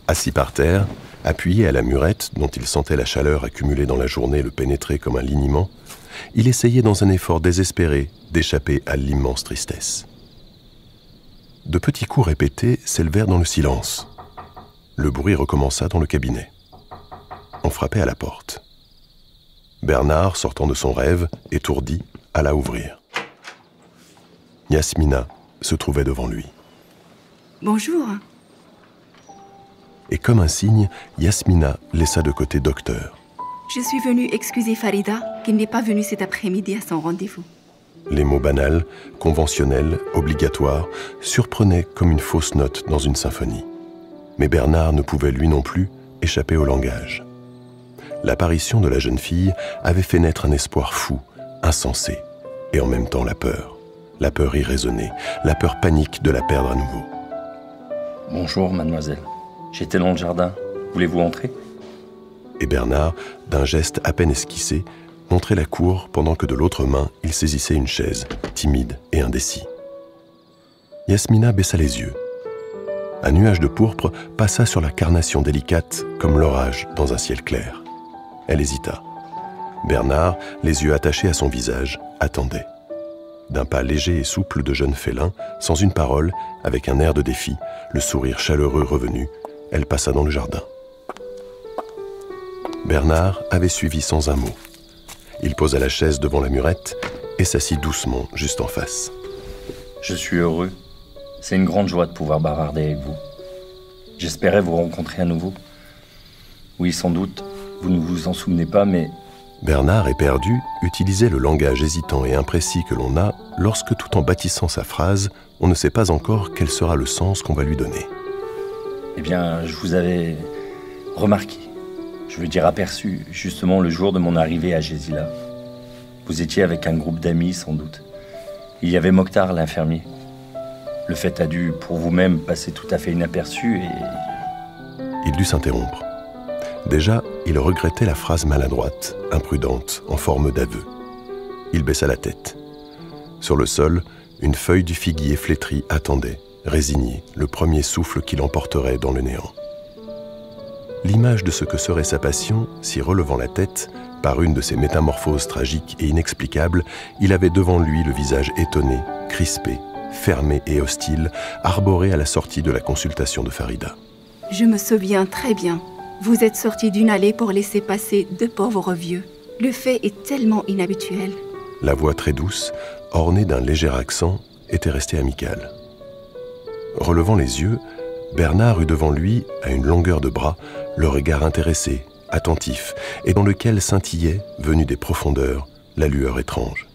Assis par terre, appuyé à la murette dont il sentait la chaleur accumulée dans la journée le pénétrer comme un liniment, il essayait dans un effort désespéré d'échapper à l'immense tristesse. De petits coups répétés s'élevèrent dans le silence. Le bruit recommença dans le cabinet. On frappait à la porte. Bernard, sortant de son rêve, étourdi, alla ouvrir. Yasmina se trouvait devant lui. Bonjour. Et comme un signe, Yasmina laissa de côté Docteur. Je suis venue excuser Farida, qui n'est pas venue cet après-midi à son rendez-vous. Les mots banals, conventionnels, obligatoires, surprenaient comme une fausse note dans une symphonie. Mais Bernard ne pouvait lui non plus échapper au langage. L'apparition de la jeune fille avait fait naître un espoir fou, insensé, et en même temps la peur irraisonnée, la peur panique de la perdre à nouveau. Bonjour, mademoiselle. J'étais dans le jardin. Voulez-vous entrer? Et Bernard, d'un geste à peine esquissé, montrait la cour pendant que de l'autre main, il saisissait une chaise, timide et indécis. Yasmina baissa les yeux. Un nuage de pourpre passa sur la carnation délicate comme l'orage dans un ciel clair. Elle hésita. Bernard, les yeux attachés à son visage, attendait. D'un pas léger et souple de jeune félin, sans une parole, avec un air de défi, le sourire chaleureux revenu, elle passa dans le jardin. Bernard avait suivi sans un mot. Il posa la chaise devant la murette et s'assit doucement juste en face. Je suis heureux. C'est une grande joie de pouvoir bavarder avec vous. J'espérais vous rencontrer à nouveau. Oui, sans doute, vous ne vous en souvenez pas, mais... Bernard, éperdu, utilisait le langage hésitant et imprécis que l'on a lorsque, tout en bâtissant sa phrase, on ne sait pas encore quel sera le sens qu'on va lui donner. Eh bien, je vous avais remarqué. Je veux dire aperçu, justement le jour de mon arrivée à Jézila. Vous étiez avec un groupe d'amis, sans doute. Il y avait Mokhtar, l'infirmier. Le fait a dû, pour vous-même, passer tout à fait inaperçu et... Il dut s'interrompre. Déjà, il regrettait la phrase maladroite, imprudente, en forme d'aveu. Il baissa la tête. Sur le sol, une feuille du figuier flétri attendait, résignée, le premier souffle qui l'emporterait dans le néant. L'image de ce que serait sa passion, si relevant la tête, par une de ces métamorphoses tragiques et inexplicables, il avait devant lui le visage étonné, crispé, fermé et hostile, arboré à la sortie de la consultation de Farida. Je me souviens très bien. Vous êtes sorti d'une allée pour laisser passer deux pauvres vieux. Le fait est tellement inhabituel. La voix très douce, ornée d'un léger accent, était restée amicale. Relevant les yeux, Bernard eut devant lui, à une longueur de bras, le regard intéressé, attentif, et dans lequel scintillait, venu des profondeurs, la lueur étrange.